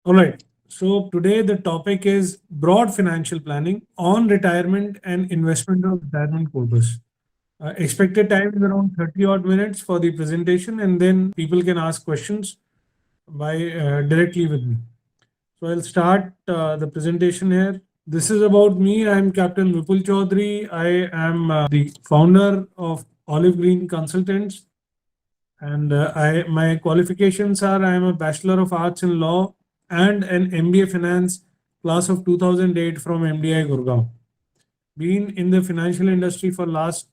All right. So today the topic is broad financial planning on retirement and investment of retirement purpose. Expected time is around 30 odd minutes for the presentation, and then people can ask questions by directly with me. So I'll start the presentation here. This is about me. I am Captain Vipul Chaudhary. I am the founder of Olive Green Consultants, and I my qualifications are I am a Bachelor of Arts in Law and an MBA Finance class of 2008 from MDI Gurgaon. Been in the financial industry for last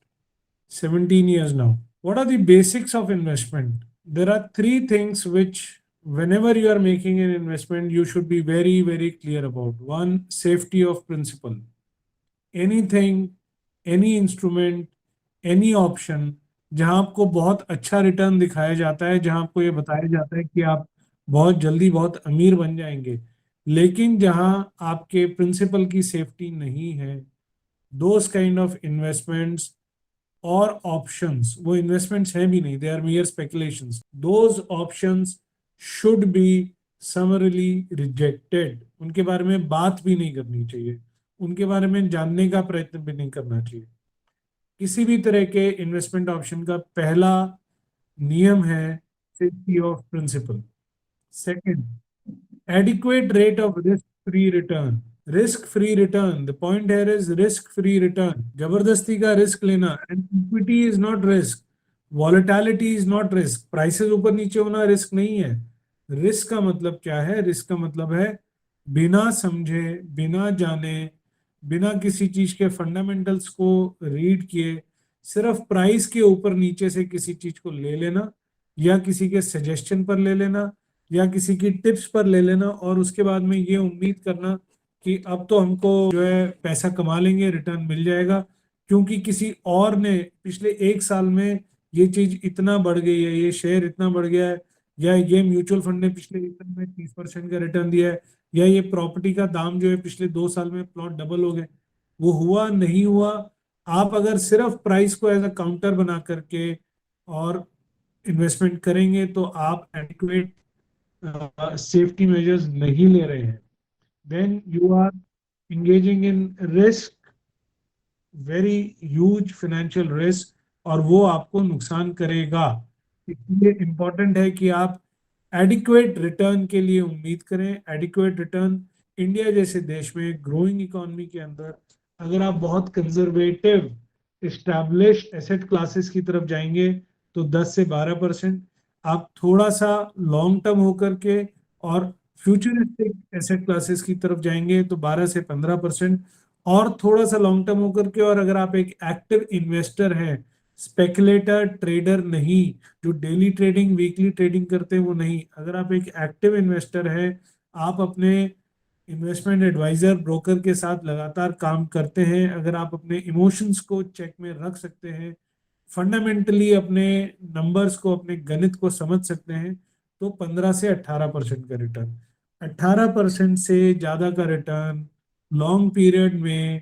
17 years now. What are the basics of investment? There are three things which, whenever you are making an investment, you should be very, very clear about. One, safety of principal. Anything, any instrument, any option जहां आपको बहुत अच्छा return दिखाया जाता है, जहां आपको ये बताया जाता है कि आप बहुत जल्दी बहुत अमीर बन जाएंगे, लेकिन जहां आपके प्रिंसिपल की सेफ्टी नहीं है, दोज काइंड ऑफ इन्वेस्टमेंट्स और ऑप्शंस, वो इन्वेस्टमेंट्स हैं भी नहीं, they are mere speculations, those options should be summarily rejected. उनके बारे में बात भी नहीं करनी चाहिए, उनके बारे में जानने का प्रयत्न भी नहीं करना चाहिए. किसी भी तरह के इन्वेस्टमेंट ऑप्शन का पहला नियम है safety of principal. Second, adequate rate of risk free return. Risk free return, the point here is risk free return. जबरदस्ती का रिस्क लेना, and equity is not risk, volatility is not risk. Prices ऊपर नीचे होना risk नहीं है. Risk का मतलब क्या है? रिस्क का मतलब है बिना समझे, बिना जाने, बिना किसी चीज के फंडामेंटल्स को रीड किए, सिर्फ प्राइस के ऊपर नीचे से किसी चीज को ले लेना, या किसी के सजेशन पर ले लेना, या किसी की टिप्स पर ले लेना, और उसके बाद में ये उम्मीद करना कि अब तो हमको जो है पैसा कमा लेंगे, रिटर्न मिल जाएगा, क्योंकि किसी और ने पिछले एक साल में ये चीज इतना बढ़ गई है, ये शेयर इतना बढ़ गया है, या ये म्यूचुअल फंड ने पिछले एक साल में 30% का रिटर्न दिया है, या ये प्रॉपर्टी का दाम जो है पिछले 2 साल में प्लॉट डबल हो गए. वो हुआ नहीं हुआ. आप अगर सिर्फ प्राइस को एज अ काउंटर बना करके और इन्वेस्टमेंट करेंगे तो आप एडिक्वेट सेफ्टी मेजर्स नहीं ले रहे हैं. Then you are engaging in risk, very huge financial risk, और वो आपको नुकसान करेगा. इसलिए इंपॉर्टेंट है कि आप एडिक्वेट रिटर्न के लिए उम्मीद करें. एडिक्वेट रिटर्न इंडिया जैसे देश में, ग्रोइंग इकोनॉमी के अंदर, अगर आप बहुत कंजर्वेटिव एस्टैब्लिश्ड एसेट क्लासेस की तरफ जाएंगे तो 10 से 12%. आप थोड़ा सा लॉन्ग टर्म होकर के और फ्यूचरिस्टिक एसेट क्लासेस की तरफ जाएंगे तो 12 से 15%. और थोड़ा सा लॉन्ग टर्म होकर के, और अगर आप एक एक्टिव इन्वेस्टर हैं, स्पेकुलेटर ट्रेडर नहीं, जो डेली ट्रेडिंग वीकली ट्रेडिंग करते हैं वो नहीं, अगर आप एक एक्टिव इन्वेस्टर हैं, आप अपने इन्वेस्टमेंट एडवाइजर ब्रोकर के साथ लगातार काम करते हैं, अगर आप अपने इमोशंस को चेक में रख सकते हैं, फंडामेंटली अपने नंबर्स को, अपने गणित को समझ सकते हैं, तो 15 से 18% का रिटर्न, 18% से ज्यादा का रिटर्न लॉन्ग पीरियड में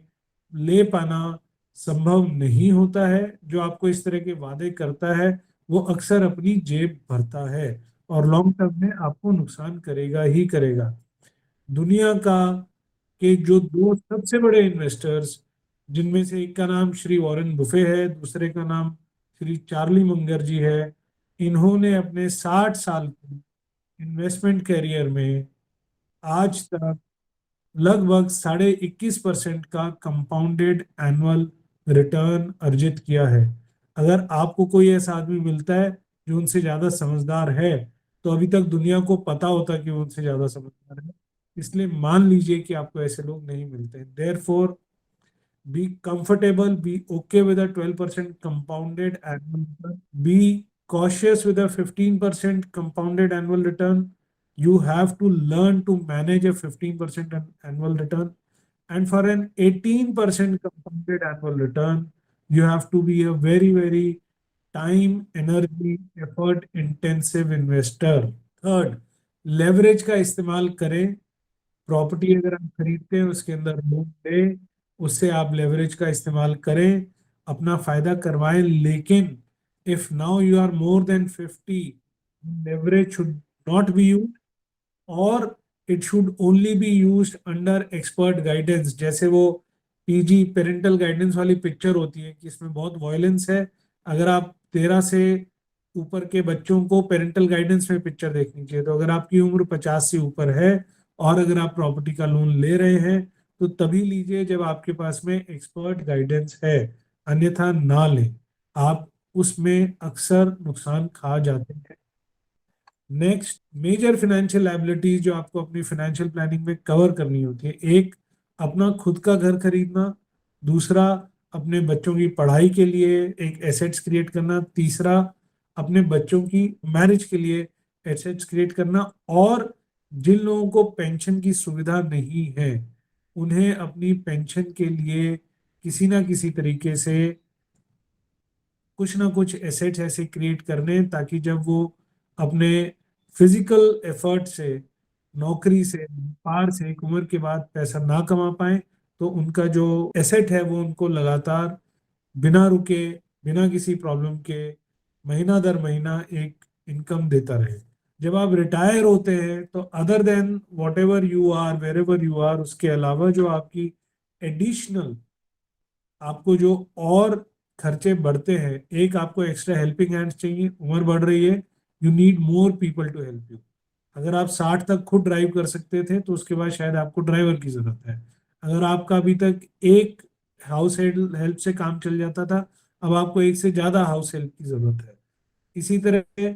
ले पाना संभव नहीं होता है. जो आपको इस तरह के वादे करता है वो अक्सर अपनी जेब भरता है, और लॉन्ग टर्म में आपको नुकसान करेगा ही करेगा. दुनिया का के जो दो सबसे बड़े इन्वेस्टर्स, जिनमें से एक का नाम श्री वॉरेन बुफे है, दूसरे का नाम श्री चार्ली मुंगर जी है, इन्होंने अपने 60 साल इन्वेस्टमेंट करियर में आज तक लगभग 21.5% का कंपाउंडेड एनुअल रिटर्न अर्जित किया है. अगर आपको कोई ऐसा आदमी मिलता है जो उनसे ज्यादा समझदार है, तो अभी तक दुनिया को पता होता कि वो उनसे ज्यादा समझदार है. इसलिए मान लीजिए कि आपको ऐसे लोग नहीं मिलते. Therefore be comfortable, be okay with a 12% compounded annual return, be cautious with a 15% compounded annual return. You have to learn to manage a 15% annual return. And for an 18% compounded annual return, you have to be a very, very time, energy, effort intensive investor. Third, leverage का इस्तेमाल करें. Property अगर आप खरीदते हैं उसके अंदर loan ले, उससे आप लेवरेज का इस्तेमाल करें, अपना फायदा करवाएं. लेकिन if now you are more than 50, leverage should not be use. और it should only be used under expert guidance. जैसे वो पीजी पेरेंटल गाइडेंस वाली पिक्चर होती है कि इसमें बहुत वायलेंस है, अगर आप 13 से ऊपर के बच्चों को पेरेंटल गाइडेंस में पिक्चर देखनी चाहिए। तो अगर आपकी उम्र 50 से ऊपर है और अगर आप प्रॉपर्टी का लोन ले रहे हैं तो तभी लीजिए जब आपके पास में एक्सपर्ट गाइडेंस है, अन्यथा ना लें। आप उसमें अक्सर नुकसान खा जाते हैं। नेक्स्ट, मेजर फाइनेंशियल लायबिलिटीज जो आपको अपनी फाइनेंशियल प्लानिंग में कवर करनी होती है। एक, अपना खुद का घर खरीदना। दूसरा, अपने बच्चों की पढ़ाई के लिए एक एसेट्स क्रिएट करना। तीसरा, अपने बच्चों की मैरिज के लिए एसेट्स क्रिएट करना। और जिन लोगों को पेंशन की सुविधा नहीं है उन्हें अपनी पेंशन के लिए किसी ना किसी तरीके से कुछ ना कुछ एसेट्स ऐसे क्रिएट करने, ताकि जब वो अपने फिजिकल एफर्ट से, नौकरी से, पार से एक उम्र के बाद पैसा ना कमा पाए तो उनका जो एसेट है वो उनको लगातार बिना रुके, बिना किसी प्रॉब्लम के महीना दर महीना एक इनकम देता रहे। जब आप रिटायर होते हैं तो other than whatever you are, wherever you are, उसके अलावा जो आपकी एडिशनल आपको जो और खर्चे बढ़ते हैं, एक आपको एक्स्ट्रा हेल्पिंग हैंड्स चाहिए, उम्र बढ़ रही है, you need more people to help you. अगर आप 60 तक खुद ड्राइव कर सकते थे तो उसके बाद शायद आपको ड्राइवर की जरूरत है। अगर आपका अभी तक एक हाउस हेल्प हेल्प से काम चल जाता था, अब आपको एक से ज्यादा हाउस हेल्प की जरूरत है। इसी तरह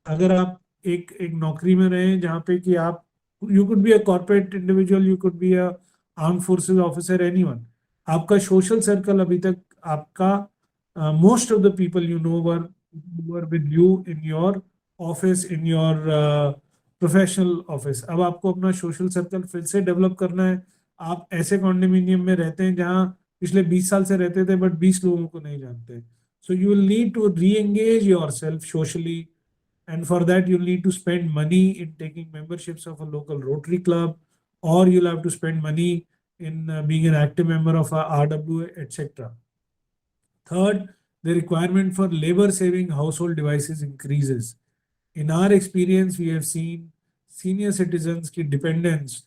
अगर आप एक एक नौकरी में रहे जहाँ पे कि आप, you could be a corporate individual, you could be a arm forces officer, anyone, आपका सोशल सर्कल अभी तक आपका, most of the people you know were with you in your office, in your professional office. अब आपको अपना social circle फिर से develop करना है। आप ऐसे कॉन्डोमिनियम में रहते हैं जहाँ पिछले 20 साल से रहते थे बट 20 लोगों को नहीं जानते। So you will need to re-engage yourself socially, and for that you'll need to spend money in taking memberships of a local Rotary club, or you'll have to spend money in being an active member of a RWA, etc. Third, the requirement for labor-saving household devices increases. In our experience, we have seen senior citizens' ki dependence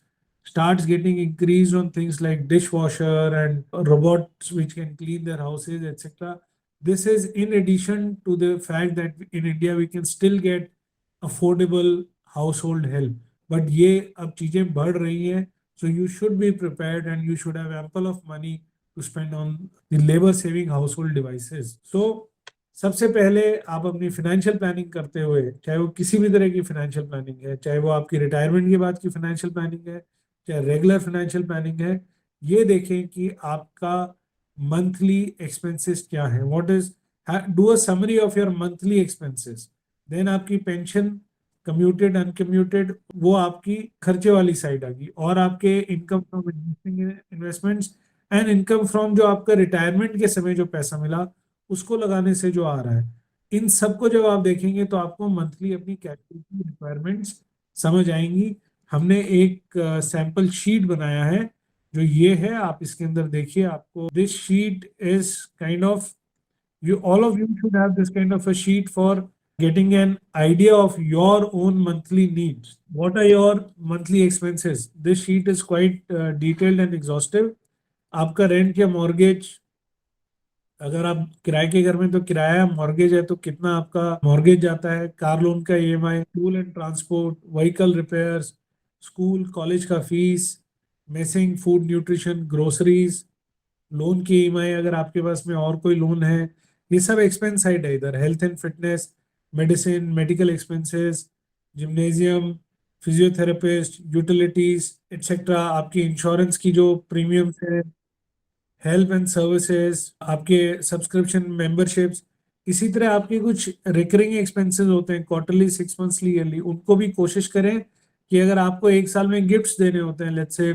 starts getting increased on things like dishwasher and robots which can clean their houses, etc. This is in addition to the fact that in India we can still get affordable household help. But ये अब चीजें बढ़ रही हैं, so you should be prepared and you should have ample of money to spend on the labor saving household devices. So सबसे पहले आप अपनी फाइनेंशियल प्लानिंग करते हुए, चाहे वो किसी भी तरह की फाइनेंशियल प्लानिंग है, चाहे वो आपकी रिटायरमेंट के बाद की फाइनेंशियल प्लानिंग है, चाहे रेगुलर फाइनेंशियल प्लानिंग है, ये देखें कि आपका मंथली एक्सपेंसेस क्या है। What is, do a summary of your monthly expenses. Then आपकी पेंशन, कम्यूटेड अनकम्यूटेड, वो आपकी खर्चे वाली साइड आ गई। और आपके income from investments and income from जो आपका रिटायरमेंट के समय जो पैसा मिला उसको लगाने से जो आ रहा है, इन सबको जब आप देखेंगे तो आपको मंथली अपनी कैपिटल की रिक्वायरमेंट्स समझ आएंगी। हमने एक सैंपल शीट बनाया है जो ये है, आप इसके अंदर देखिए। आपको this sheet is kind of, you all of you should have this kind of a sheet for getting an idea of your own monthly needs. What are your monthly expenses? This sheet is quite detailed and exhaustive. आपका rent या mortgage, अगर आप किराए के घर में तो किराया, मॉर्गेज है तो कितना आपका मॉर्गेज जाता है, कार लोन का EMI, fuel and transport, vehicle repairs, school college का fees, messing, food nutrition, groceries, loan की ईएमआई अगर आपके पास में और कोई लोन है, ये सब एक्सपेंस साइड है। इधर health and fitness, medicine, medical expenses, gymnasium, physiotherapist, utilities etcetera, आपकी इंश्योरेंस की जो प्रीमियम्स है, हेल्प एंड सर्विसेज, आपके सब्सक्रिप्शन मेंबरशिप्स। इसी तरह आपके कुछ रिकरिंग एक्सपेंसेस होते हैं क्वार्टरली, 6 मंथली, ईयरली, उनको भी कोशिश करें कि अगर आपको एक साल में गिफ्ट्स देने होते हैं, लेट्स से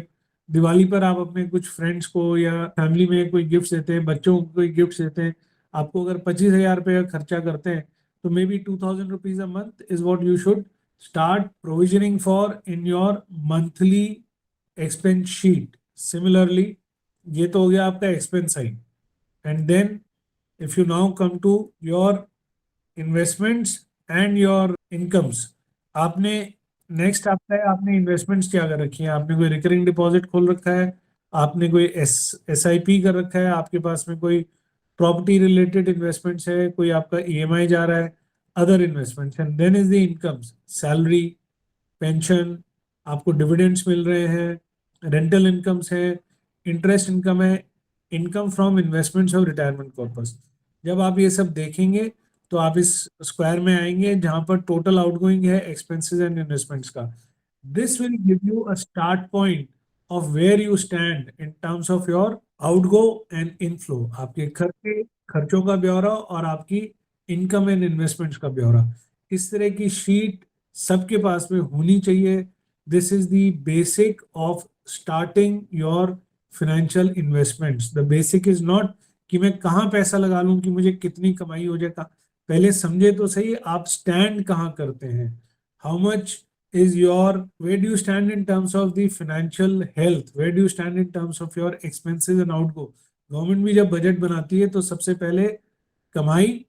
दिवाली पर आप अपने कुछ फ्रेंड्स को या फैमिली में कोई गिफ्ट्स देते हैं, बच्चों को कोई गिफ्ट्स देते हैं, आपको अगर 25,000 रुपये का खर्चा करते हैं तो may be 2,000 rupees a month is what you should start provisioning for in your monthly expense sheet. Similarly, ये तो हो गया आपका expense side. And then if you now come to your investments and your incomes, आपने next आपका है, आपने investments क्या कर रखी हैं? आपने कोई रिकरिंग डिपॉजिट खोल रखा है, आपने कोई एसआईपी कर रखा है, आपके पास में कोई प्रॉपर्टी रिलेटेड इन्वेस्टमेंट्स है, कोई आपका ईएमआई जा रहा है, other investments, and then is the incomes, salary, pension, आपको डिविडेंड्स मिल रहे हैं, रेंटल इनकम्स है, इंटरेस्ट इनकम है, इनकम फ्रॉम इन्वेस्टमेंट्स और रिटायरमेंट पर्पस। जब आप ये सब देखेंगे तो आप इस स्क्वायर में आएंगे जहां पर टोटल आउटगोइंग है एक्सपेंसेस एंड इन्वेस्टमेंट्स का। This will give you a start point of where you stand in terms of your outgo and inflow, आपके खर्चे, खर्चों का ब्यौरा और आपकी इनकम एंड इन्वेस्टमेंट्स का ब्यौरा। इस तरह की शीट सबके पास में होनी चाहिए। This is the basic of starting your financial investments. The basic is not कि मैं कहाँ पैसा लगा लूं कि मुझे कितनी कमाई हो जाएगा। पहले समझे तो सही आप स्टैंड कहाँ करते हैं, how much is your, where do you stand in terms of the financial health, where do you stand in terms of your expenses and outgo। Government भी जब बजट बनाती है तो सबसे पहले कमाई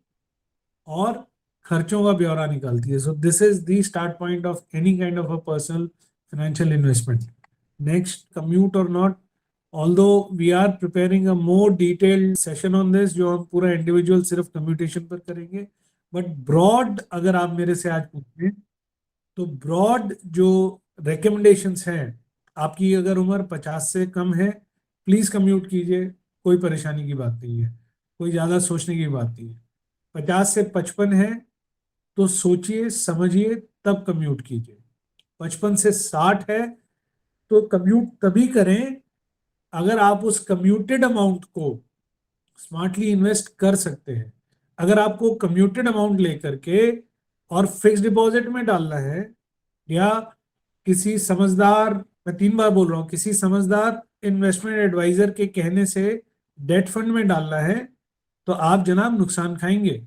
और खर्चों का ब्यौरा निकालती है। So this is the start point of any kind of a personal financial investment. Next, commute और not, although we are preparing a more detailed session on this, जो हम पूरा इंडिविजुअल सिर्फ कम्यूटेशन पर करेंगे, बट ब्रॉड अगर आप मेरे से आज पूछें तो ब्रॉड जो रिकमेंडेशंस हैं, आपकी अगर उम्र 50 से कम है प्लीज कम्यूट कीजिए, कोई परेशानी की बात नहीं है, कोई ज्यादा सोचने की बात नहीं है। 50 से 55 है तो सोचिए समझिए तब कम्यूट कीजिए। 55 से 60 है तो कम्यूट तभी करें अगर आप उस कम्यूटेड अमाउंट को स्मार्टली इन्वेस्ट कर सकते हैं। अगर आपको कम्यूटेड अमाउंट लेकर के और फिक्स डिपॉजिट में डालना है, या किसी समझदार, मैं 3 बार बोल रहा हूं, किसी समझदार इन्वेस्टमेंट एडवाइजर के कहने से डेट फंड में डालना है, तो आप जनाब नुकसान खाएंगे।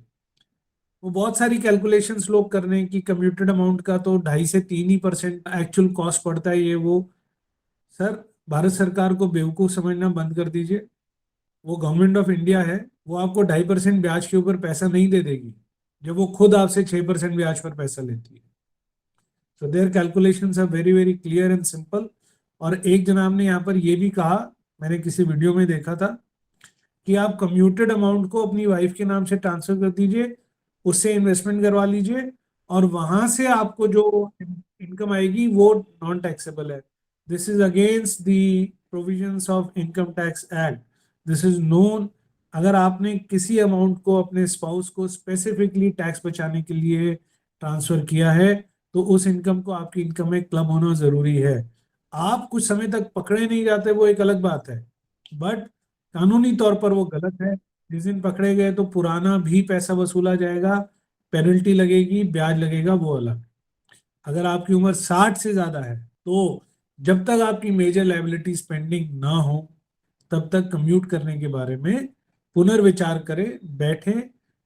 वो बहुत सारी कैलकुलेशंस लोग कर रहे हैं कि कम्यूटेड अमाउंट का तो 2.5 से 3% एक्चुअल कॉस्ट पड़ता है, ये वो। सर, भारत सरकार को बेवकूफ समझना बंद कर दीजिए। वो गवर्नमेंट ऑफ इंडिया है, वो आपको 2.5% ब्याज के ऊपर पैसा नहीं दे देगी जब वो खुद आपसे 6% ब्याज पर पैसा लेती है। So their calculations are very very clear and simple. और एक जनाब ने यहाँ पर यह भी कहा, मैंने किसी वीडियो में देखा था, कि आप कम्यूटेड अमाउंट को अपनी वाइफ के नाम से ट्रांसफर कर दीजिए, उससे इन्वेस्टमेंट करवा लीजिए, और वहां से आपको जो इनकम आएगी वो नॉन टैक्सेबल है। This is against the provisions of income tax act. This is known. अगर आपने किसी अमाउंट को अपने स्पाउस को स्पेसिफिकली टैक्स बचाने के लिए ट्रांसफर किया है तो उस इनकम को आपकी इनकम में क्लब होना जरूरी है। आप कुछ समय तक पकड़े नहीं जाते वो एक अलग बात है, बट कानूनी तौर पर वो गलत है। जिस दिन पकड़े गए तो पुराना भी पैसा वसूला जाएगा, पेनल्टी लगेगी, ब्याज लगेगा, वो अलग। अगर आपकी उम्र 60 से ज्यादा है तो जब तक आपकी मेजर लायबिलिटीज पेंडिंग ना हो तब तक कम्यूट करने के बारे में पुनर्विचार करें, बैठें,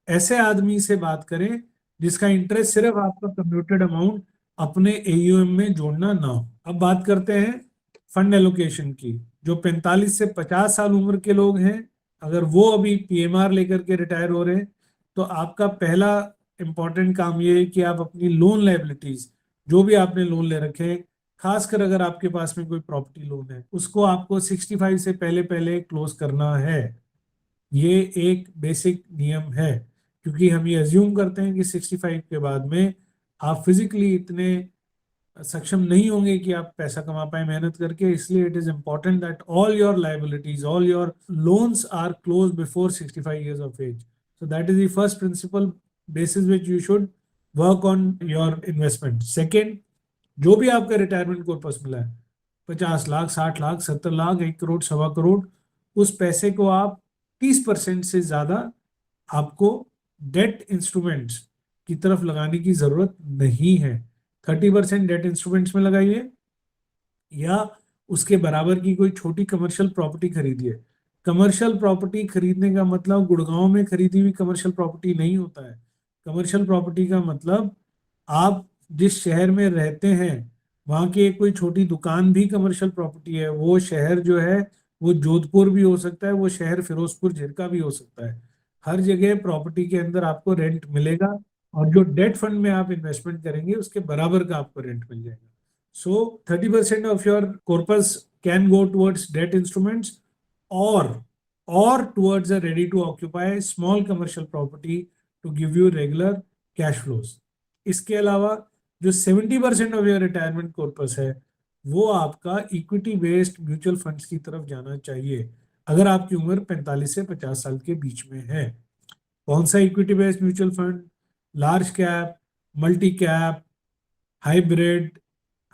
ऐसे आदमी से बात करें जिसका इंटरेस्ट सिर्फ आपका कम्यूटेड अमाउंट अपने एयूएम में जोड़ना ना हो। अब बात करते हैं फंड एलोकेशन की। जो 45 से 50 साल उम्र के लोग हैं, अगर वो अभी पीएमआर लेकर के रिटायर हो रहे हैं, तो आपका पहला इंपॉर्टेंट काम ये है कि आप अपनी लोन लायबिलिटीज, जो भी आपने लोन ले रखे हैं, खासकर अगर आपके पास में कोई प्रॉपर्टी लोन है, उसको आपको 65 से पहले पहले क्लोज करना है। ये एक बेसिक नियम है, क्योंकि हम ये अज्यूम करते हैं कि 65 के बाद में आप फिजिकली इतने सक्षम नहीं होंगे कि आप पैसा कमा पाए मेहनत करके। इसलिए it is important that all your liabilities, all your loans are close before 65 years of age. So that is the first principle basis which you should work on your investment. Second, जो भी आपका retirement corpus मिला है, 50 लाख, 60 लाख, 70 लाख, 1 करोड़, 1.25 करोड़, उस पैसे को आप 30% से ज्यादा आपको डेट इंस्ट्रूमेंट्स की तरफ लगाने की जरूरत नहीं है। 30% डेट इंस्ट्रूमेंट्स में लगाइए, या उसके बराबर की कोई छोटी कमर्शियल प्रॉपर्टी खरीदिए। कमर्शियल प्रॉपर्टी खरीदने का मतलब गुड़गांव में खरीदी हुई कमर्शियल प्रॉपर्टी नहीं होता है। कमर्शियल प्रॉपर्टी का मतलब आप जिस शहर में रहते हैं वहाँ की एक कोई छोटी दुकान भी कमर्शियल प्रॉपर्टी है। वो शहर जो है वो जोधपुर भी हो सकता है, वो शहर फिरोजपुर झिरका भी हो सकता है। हर जगह प्रॉपर्टी के अंदर आपको रेंट मिलेगा। और जो डेट फंड में आप इन्वेस्टमेंट करेंगे उसके बराबर का आपको रेंट मिल जाएगा. सो 30% of your corpus can go towards debt instruments और towards a ready to occupy small commercial property to give you regular cash flows. इसके अलावा जो 70% ऑफ योर रिटायरमेंट कॉर्पस है वो आपका इक्विटी बेस्ड म्यूचुअल फंड्स की तरफ जाना चाहिए अगर आपकी उम्र 45 से 50 साल के बीच में है. कौन सा equity based mutual fund? Large cap, multi cap, hybrid.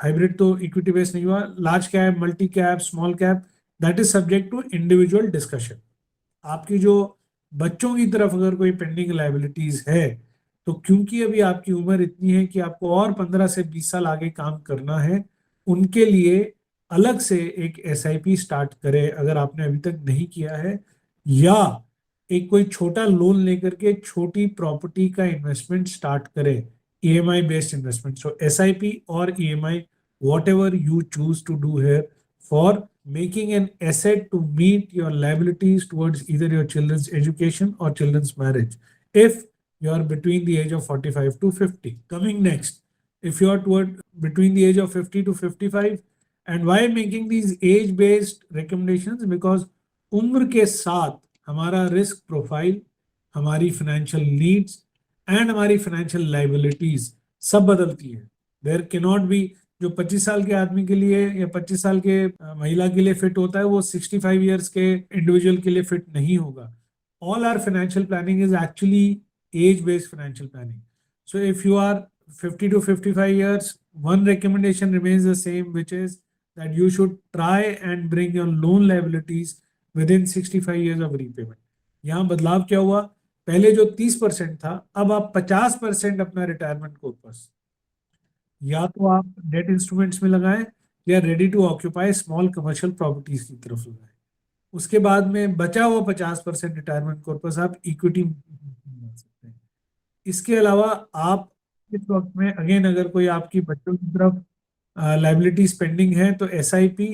Hybrid तो इक्विटी बेस्ड नहीं हुआ. Large cap, multi cap, small cap, that is subject to individual discussion. आपकी जो बच्चों की तरफ अगर कोई पेंडिंग लाइबिलिटीज है तो क्योंकि अभी आपकी उम्र इतनी है कि आपको और 15 से 20 साल आगे काम करना है, उनके लिए अलग से एक एसआईपी स्टार्ट करें अगर आपने अभी तक नहीं किया है, या एक कोई छोटा लोन लेकर के छोटी प्रॉपर्टी का इन्वेस्टमेंट स्टार्ट करें, EMI based investment. So SIP और EMI, whatever you choose to do here for making an asset to meet your liabilities towards either your children's education or children's marriage if you are between the age of 45 to 50. Coming next, if you are toward between the age of 50 to 55, and why making these age based recommendations? Because उम्र के साथ हमारा risk profile, हमारी financial needs and हमारी financial liabilities सब बदलती है. There can not be जो 25 साल के आदमी के लिए या 25 साल के महिला के लिए फिट होता है वो 65 ईयर्स के इंडिविजुअल के लिए फिट नहीं होगा. All our financial planning is actually age based financial planning. So if you are 50 to 55 years, one recommendation remains the same, which is that you should try and bring your loan liabilities within 65 years of repayment. यहाँ बदलाव क्या हुआ? पहले जो 30% था, अब आप 50% अपना रिटायरमेंट कॉर्पस या तो आप डेट इंस्ट्रूमेंट्स में लगाएं या ready to occupy small commercial properties की तरफ लगाएं. उसके बाद में बचा हुआ 50% रिटायरमेंट कॉर्पस आप इक्विटी लगा सकते हैं. इसके अलावा आप इस वक्त में अगेन अगर कोई आपकी बच्चों की तरफ लाइबिलिटीज पेंडिंग है तो एसआईपी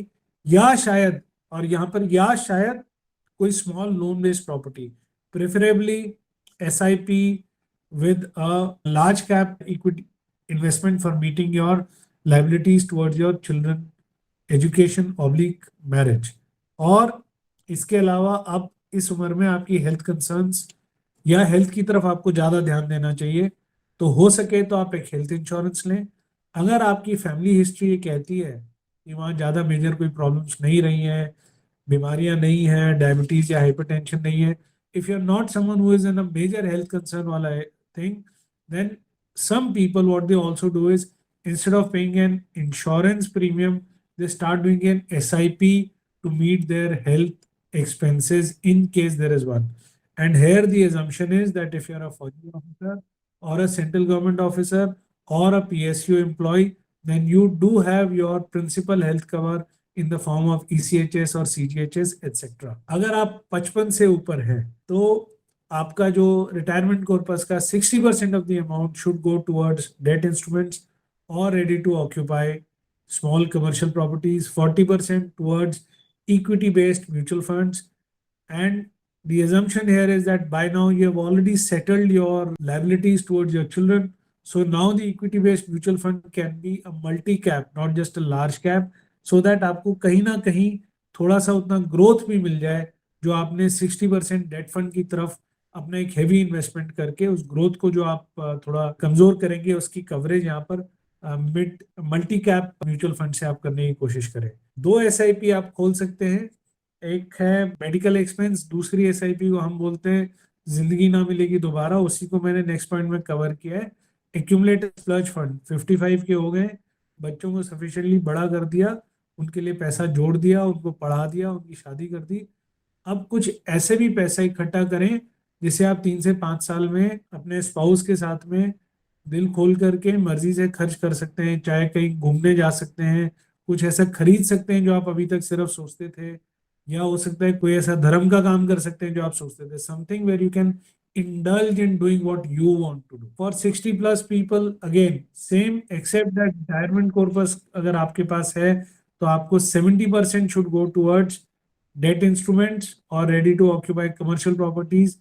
या शायद, और यहाँ पर या शायद कोई small loan based property, preferably SIP with a large cap equity investment for meeting your liabilities towards your children education oblique marriage. और इसके अलावा अब इस उम्र में आपकी हेल्थ कंसर्न्स या हेल्थ की तरफ आपको ज़्यादा ध्यान देना चाहिए, तो हो सके तो आप एक हेल्थ इंश्योरेंस लें. अगर आपकी फैमिली हिस्ट्री ये कहती है कि वहाँ ज़्यादा मेजर कोई प्रॉब्लम्स नहीं रही हैं, बीमारियां नहीं हैं, डायबिटीज़ या हाइपरटेंशन नहीं है, if you're not someone who is in a major health concern wala thing, then some people what they also do is instead of paying an insurance premium, they start doing an SIP to meet their health expenses in case there is one. And here the assumption is that if you're a foreign officer or a central government officer or a PSU employee, then you do have your principal health cover in the form of ECHS और CGHS etc. अगर आप 55 से ऊपर हैं तो आपका जो retirement corpus का 60% of the amount should go towards debt instruments और ready to occupy small commercial properties, 40% towards equity based mutual funds. And the assumption here is that by now you have already settled your liabilities towards your children. So now the equity based mutual fund can be a multi cap, not just a large cap, so that आपको कहीं ना कहीं थोड़ा सा उतना growth भी मिल जाए जो आपने 60% डेट फंड की तरफ अपना एक हैवी इन्वेस्टमेंट करके उस ग्रोथ को जो आप थोड़ा कमजोर करेंगे उसकी कवरेज यहाँ पर mid multi cap mutual fund से आप करने की कोशिश करें. 2 SIP आप खोल सकते हैं. एक है मेडिकल एक्सपेंस, दूसरी एसआईपी को हम बोलते हैं जिंदगी ना मिलेगी दोबारा, उसी को मैंने नेक्स्ट पॉइंट में कवर किया है. एक्यूमुलेटेड स्प्लर्ज फंड, 55 के हो गए, बच्चों को सफिशिएंटली बड़ा कर दिया, उनके लिए पैसा जोड़ दिया, उनको पढ़ा दिया, उनकी शादी कर दी. अब कुछ ऐसे भी पैसा इकट्ठा करें जिसे आप 3 से 5 साल में अपने स्पाउस के साथ में दिल खोल करके मर्जी से खर्च कर सकते हैं. चाहे कहीं घूमने जा सकते हैं, कुछ ऐसा खरीद सकते हैं जो आप अभी तक सिर्फ सोचते थे, या हो सकता है कोई ऐसा धर्म का काम कर सकते हैं जो आप सोचते थे. Something where you can indulge in doing what you want to do. For 60 plus people, again same except that retirement corpus अगर आपके पास है तो आपको 70% should go towards debt instruments or ready to occupy commercial properties.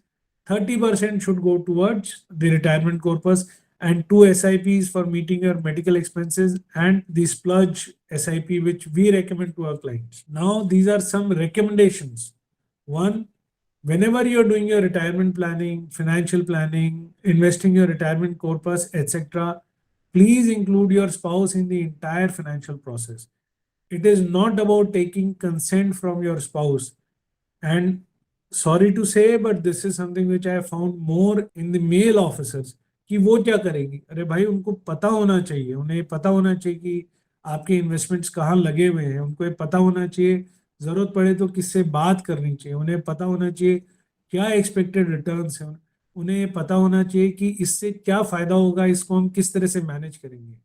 30% should go towards the retirement corpus and 2 SIPs for meeting your medical expenses, and the splurge SIP, which we recommend to our clients. Now, these are some recommendations. One, whenever you're doing your retirement planning, financial planning, investing your retirement corpus, etc., please include your spouse in the entire financial process. It is not about taking consent from your spouse. And sorry to say, but this is something which I have found more in the male officers कि वो क्या करेंगी. अरे भाई, उनको पता होना चाहिए, उन्हें पता होना चाहिए कि आपके इन्वेस्टमेंट्स कहाँ लगे हुए हैं, उनको ये पता होना चाहिए, जरूरत पड़े तो किससे बात करनी चाहिए, उन्हें पता होना चाहिए क्या एक्सपेक्टेड रिटर्न्स हैं, उन्हें पता होना चाहिए कि इससे क्या फायदा होगा, इसको हम किस तरह से मैनेज करेंगे.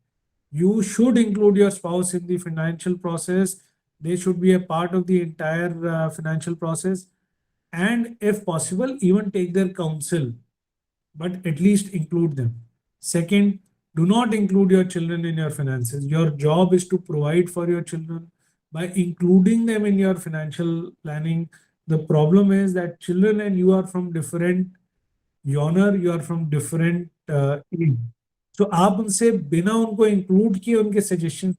You should include your spouse in the financial process. They should be a part of the entire financial process. And if possible, even take their counsel, but at least include them. Second, do not include your children in your finances. Your job is to provide for your children. By including them in your financial planning, the problem is that children and you are from different genre, you are from different age. तो आप उनसे बिना उनको include किए उनके suggestion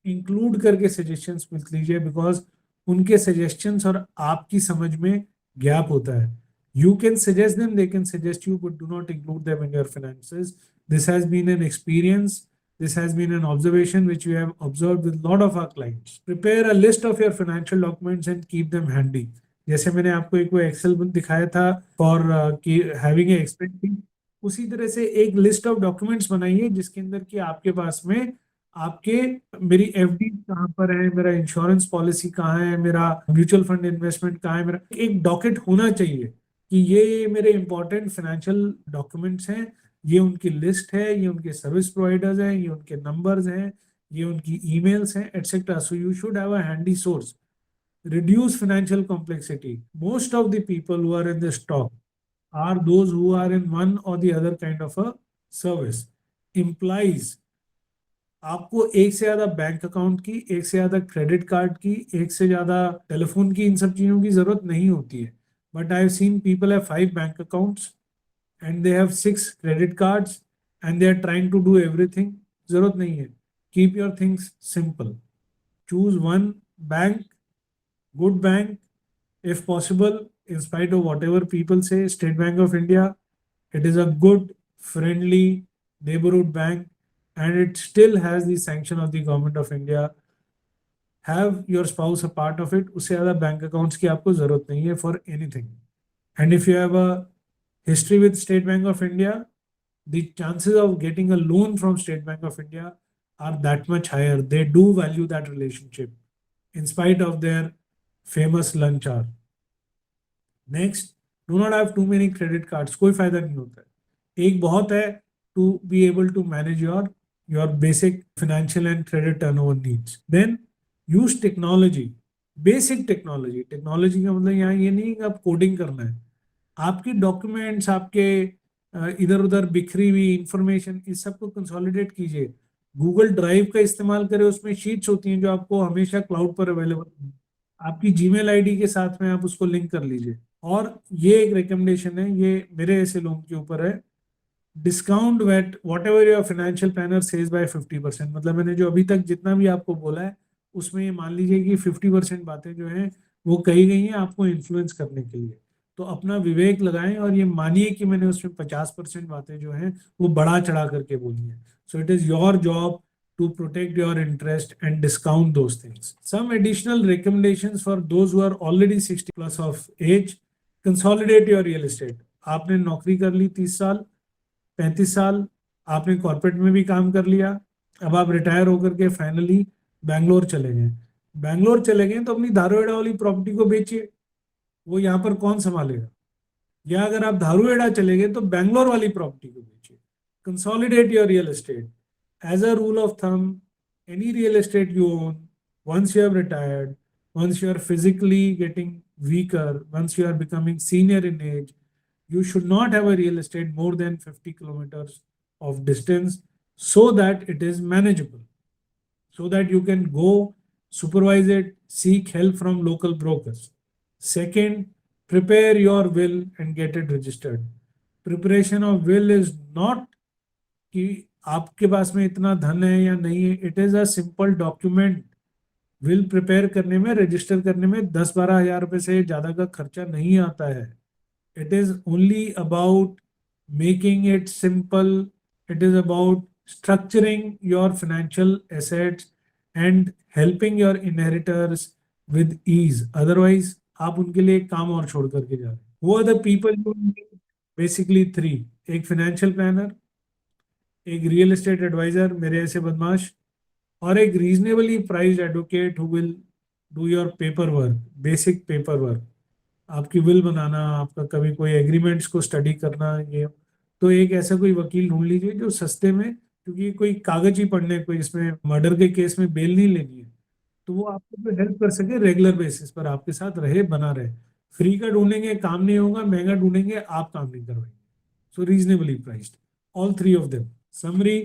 include करके suggestions पूछ लीजिए, बिकॉज उनके सजेशंस और आपकी समझ में गैप होता है. You can suggest them, they can suggest you, but do not include them in your finances. This has been an experience. This has been an observation which we have observed with a lot of our clients. Prepare a list of your financial documents and keep them handy. जैसे मैंने आपको एक वो Excel दिखाया था for कि having a एक्सपेंसिंग, उसी तरह से एक लिस्ट ऑफ डॉक्यूमेंट्स बनाइए जिसके अंदर कि आपके पास में आपके मेरी एफडी कहाँ पर है, मेरा इंश्योरेंस पॉलिसी कहाँ है, मेरा म्यूचुअल फंड इन्वेस्टमेंट कहाँ है, मेरा एक डॉकेट होना चाहिए कि ये मेरे इंपॉर्टेंट फाइनेंशियल डॉक्यूमेंट्स हैं, ये उनकी लिस्ट है, ये उनके सर्विस प्रोवाइडर्स हैं, ये उनके नंबर्स हैं, ये उनकी ईमेल्स हैं, etcetera. So you should have a handy source. Reduce financial complexity. Most of the people who are in this talk are those who are in one or the other kind of a service. Implies आपको एक से ज्यादा bank account की, एक से ज्यादा credit card की, एक से ज्यादा टेलीफोन की, इन सब चीजों की जरूरत नहीं होती है. But I have seen people have 5 bank accounts and they have 6 credit cards and they are trying to do everything. जरूरत नहीं है. Keep your things simple. Choose one bank, good bank, if possible, in spite of whatever people say. State Bank of India, it is a good, friendly neighborhood bank, and it still has the sanction of the government of India. Have your spouse a part of it. उससे ज़्यादा bank accounts की आपको ज़रूरत नहीं है for anything. And if you have a history with State Bank of India, the chances of getting a loan from State Bank of India are that much higher. They do value that relationship in spite of their famous lunch hour. Next, do not have too many credit cards. कोई फायदा नहीं होता है. एक बहुत है to be able to manage your basic financial and credit turnover needs. Then use technology. Basic technology. Technology का मतलब यहाँ ये नहीं कि आप कोडिंग करना है. आपके डॉक्यूमेंट्स, आपके इधर उधर बिखरी हुई इंफॉर्मेशन, इस सबको कंसोलिडेट कीजिए. गूगल ड्राइव का इस्तेमाल करें. उसमें शीट्स होती हैं जो आपको हमेशा क्लाउड पर अवेलेबल, आपकी जीमेल आईडी के साथ में आप उसको लिंक कर लीजिए. और ये एक रिकमेंडेशन है, ये मेरे ऐसे लोगों के ऊपर है. Discount wait whatever your financial planner says by 50%. मतलब मैंने जो अभी तक जितना भी आपको बोला है उसमें ये मान लीजिए कि 50% बातें जो हैं वो कही गई हैं आपको इन्फ्लुएंस करने के लिए. तो अपना विवेक लगाएं और ये मानिए कि मैंने उसमें 50% बातें जो हैं वो बढ़ा चढ़ा करके बोली हैं. So it is your job to protect your interest and discount those things. Some additional recommendations for those who are already 60 plus of age. Consolidate your real estate. आपने नौकरी कर ली 30 साल, 35 साल, आपने कॉर्पोरेट में भी काम कर लिया, अब आप रिटायर होकर के फाइनली बैंगलोर चले गए. बैंगलोर चले गए तो अपनी धारूहेड़ा वाली प्रॉपर्टी को बेचिए. वो यहाँ पर कौन संभालेगा? या अगर आप धारूहेड़ा चले गए तो बैंगलोर वाली प्रॉपर्टी को बेचिए. Consolidate your real estate. As a rule of thumb, any real estate you own, once you have retired, once you are physically getting weaker, once you are becoming senior in age, you should not have a real estate more than 50 kilometers of distance so that it is manageable, so that you can go supervise it, seek help from local brokers. Second, prepare your will and get it registered. Preparation of will is not कि आपके पास में इतना धन है या नहीं है। It is a simple document. Will prepare करने में, रजिस्टर करने में 10-12 हजार रुपए से ज्यादा का खर्चा नहीं आता है। It is only about making it simple. It is about structuring your financial assets and helping your inheritors with ease. Otherwise, आप उनके लिए एक काम और छोड़ करके जा रहे हैं। Who are the people you need? Basically three. एक financial planner, एक रियल एस्टेट एडवाइजर मेरे ऐसे बदमाश, और एक reasonably priced advocate who will do your paper work, basic paper work, आपकी विल बनाना, आपका कभी कोई एग्रीमेंट्स को स्टडी करना। ये तो एक ऐसा कोई वकील ढूंढ लीजिए जो सस्ते में, क्योंकि कोई कागज ही पढ़ने, कोई इसमें मर्डर के केस में बेल नहीं लेनी है, तो वो आपको जो हेल्प कर सके रेगुलर बेसिस पर, आपके साथ रहे, बना रहे। फ्री का ढूंढेंगे काम नहीं होगा, महंगा ढूंढेंगे आप काम नहीं करवाएंगे। So reasonably priced, all three of them. Summary,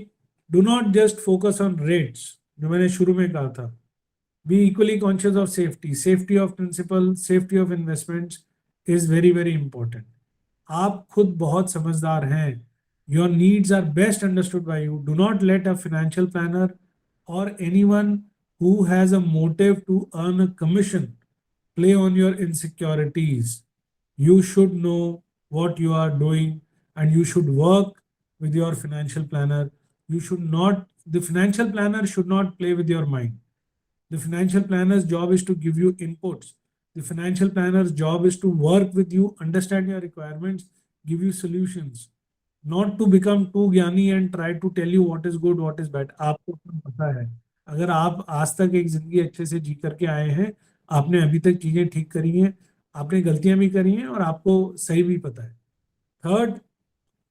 do not just focus on rates, जो मैंने शुरू में कहा था। Be equally conscious of safety. Safety of principal, safety of investments is very, very important. आप खुद बहुत समझदार हैं. Your needs are best understood by you. Do not let a financial planner or anyone who has a motive to earn a commission play on your insecurities. You should know what you are doing and you should work with your financial planner. You should not, the financial planner should not play with your mind. The financial planner's job is to give you inputs. The financial planner's job is to work with you, understand your requirements, give you solutions. Not to become too ज्ञानी and try to tell you what is good, what is bad. आपको अपना पता है। अगर आप आज तक एक जिंदगी अच्छे से जी करके आए हैं, आपने अभी तक चीजें ठीक करी हैं, आपने गलतियां भी करी हैं और आपको सही भी पता है। Third,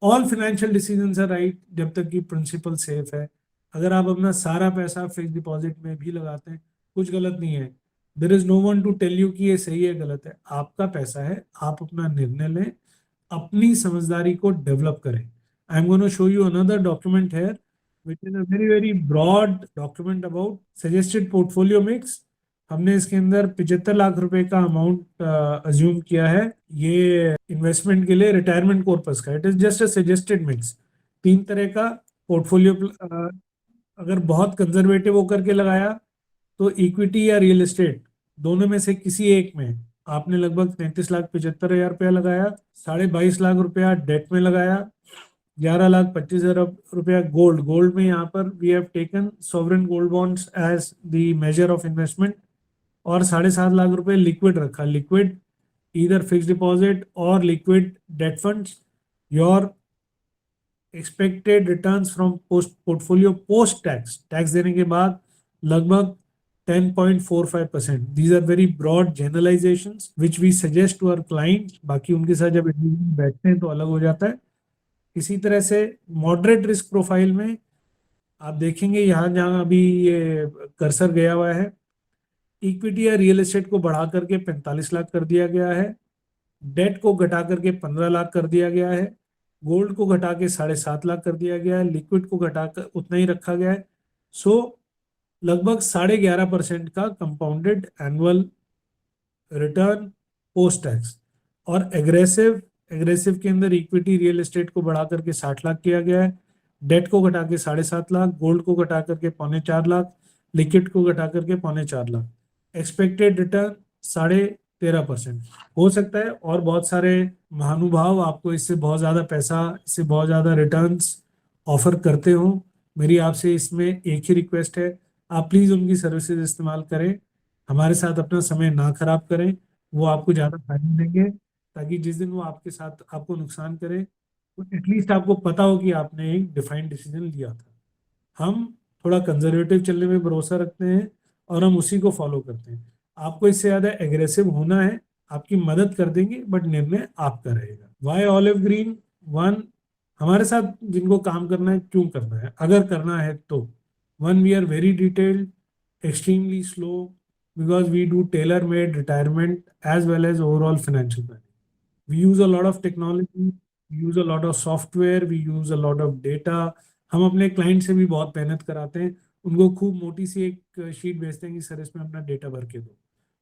all financial decisions are right जब तक कि प्रिंसिपल सेफ है। अगर आप अपना सारा पैसा फिक्स डिपॉजिट में भी लगाते हैं, कुछ गलत नहीं है। There is no one to tell you कि ये सही है गलत है, आपका पैसा है, आप अपना निर्णय लें, अपनी समझदारी को डेवलप करें। I am gonna show you another document here which is a very very broad document about suggested portfolio mix. हमने इसके अंदर 75 लाख रुपए का अमाउंट अज्यूम किया है ये इन्वेस्टमेंट के लिए, रिटायरमेंट पर्पस का। It is just a suggested mix. 3 तरह का पोर्टफोलियो अगर बहुत कंजर्वेटिव होकर के लगाया तो इक्विटी या रियल एस्टेट, दोनों में से किसी एक में आपने लगभग 33,75,000 रुपया लगाया, 22.5 लाख रुपया डेट में लगाया, 11,25,000 रुपया गोल्ड। गोल्ड में यहाँ पर we have taken sovereign gold bonds as the major of investment, और 7.5 लाख रुपए लिक्विड रखा। लिक्विड ईदर फिक्स डिपॉजिट और liquid debt funds. Your expected returns from post portfolio post tax, tax देने के बाद लगभग 10.45%. These are very broad generalizations which we suggest to our client. बाकी उनके साथ जब बैठते हैं तो अलग हो जाता है। इसी तरह से मॉडरेट रिस्क प्रोफाइल में आप देखेंगे यहाँ जहाँ अभी ये कर्सर गया हुआ है, इक्विटी या रियल एस्टेट को बढ़ा करके 45 लाख कर दिया गया है, डेट को घटा करके 15 लाख कर दिया गया है, गोल्ड को घटा के 7.5 लाख कर दिया गया है, लिक्विड को घटाकर उतना ही रखा गया है। सो लगभग 11.5% का compounded annual return post tax. और एग्रेसिव, एग्रेसिव के अंदर इक्विटी रियल एस्टेट को बढ़ा करके 60 लाख किया गया है, डेट को घटा के 7.5 लाख, गोल्ड को घटा करके 3.25 लाख, लिक्विड को घटा करके 3.25 लाख। Expected return 13.5%। हो सकता है और बहुत सारे महानुभाव आपको इससे बहुत ज्यादा पैसा, इससे बहुत ज्यादा रिटर्न्स ऑफर करते हो। मेरी आपसे इसमें एक ही रिक्वेस्ट है, आप प्लीज उनकी सर्विसेज इस्तेमाल करें, हमारे साथ अपना समय ना खराब करें। वो आपको ज्यादा फायदा देंगे, ताकि जिस दिन वो आपके साथ आपको नुकसान करे तो एटलीस्ट आपको पता हो कि आपने एक डिफाइंड डिसीजन लिया था। हम थोड़ा कंजर्वेटिव चलने में भरोसा रखते हैं और हम उसी को फॉलो करते हैं। आपको इससे ज्यादा एग्रेसिव होना है, आपकी मदद कर देंगे, बट निर्णय आपका रहेगा। Y olive green? वन, हमारे साथ जिनको काम करना है, क्यों करना है, अगर करना है तो। One, we are very detailed, extremely slow, because we do tailor-made retirement as well as overall financial planning. We use a lot of technology, we use a lot of software, we use a lot of data. हम अपने client से भी बहुत मेहनत कराते हैं, उनको खूब मोटी सी एक शीट भेजते हैं कि सर इसमें अपना डेटा भर के दो।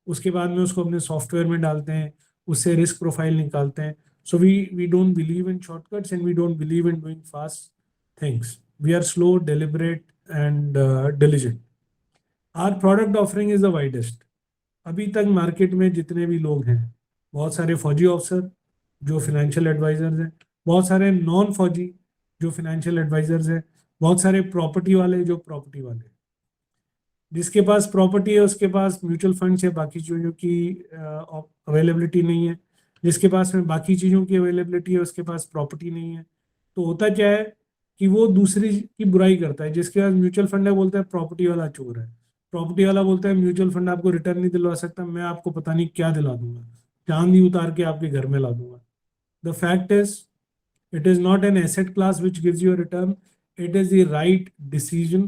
उसके बाद में उसको अपने सॉफ्टवेयर में डालते हैं, उससे रिस्क प्रोफाइल निकालते हैं। So we don't believe in shortcuts and we don't believe in doing fast things. We are slow, deliberate, and diligent. Our product offering is the widest. अभी तक मार्केट में जितने भी लोग हैं, बहुत सारे फौजी ऑफिसर जो फाइनेंशियल एडवाइजर्स हैं, बहुत सारे नॉन फौजी जो फाइनेंशियल एडवाइजर्स हैं, बहुत सारे प्रॉपर्टी वाले जो प्रॉपर्टी वाले हैं। जिसके पास प्रॉपर्टी है उसके पास म्यूचुअल फंड्स है, बाकी चीज़ों की अवेलेबिलिटी नहीं है। जिसके पास में बाकी चीज़ों की अवेलेबिलिटी है उसके पास प्रॉपर्टी नहीं है। तो होता क्या है कि वो दूसरी की बुराई करता है। जिसके पास म्यूचुअल फंड है बोलता है प्रॉपर्टी वाला चोर है, प्रॉपर्टी वाला बोलता है म्यूचुअल फंड आपको रिटर्न नहीं दिलवा सकता, मैं आपको पता नहीं क्या दिला दूंगा, चांद ही उतार के आपके घर में ला दूंगा। The fact is it is not an asset class which gives you a return. It is the right decision,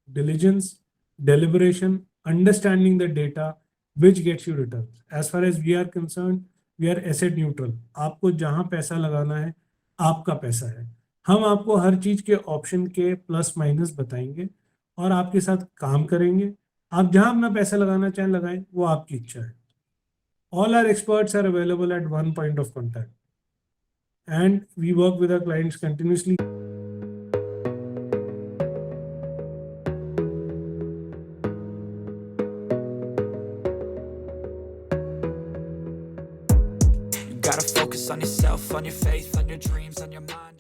diligence, deliberation, understanding the data which gets you returns. As far as we are concerned, we are asset neutral. आपको जहां पैसा लगाना है आपका पैसा है। हम आपको हर चीज के ऑप्शन के प्लस माइनस बताएंगे और आपके साथ काम करेंगे। आप जहां अपना पैसा लगाना चाहें लगाएं, वो आपकी इच्छा है। All our experts are available at one point of contact. And we work with our clients continuously. You gotta focus on yourself, on your faith, on your dreams, on your mind.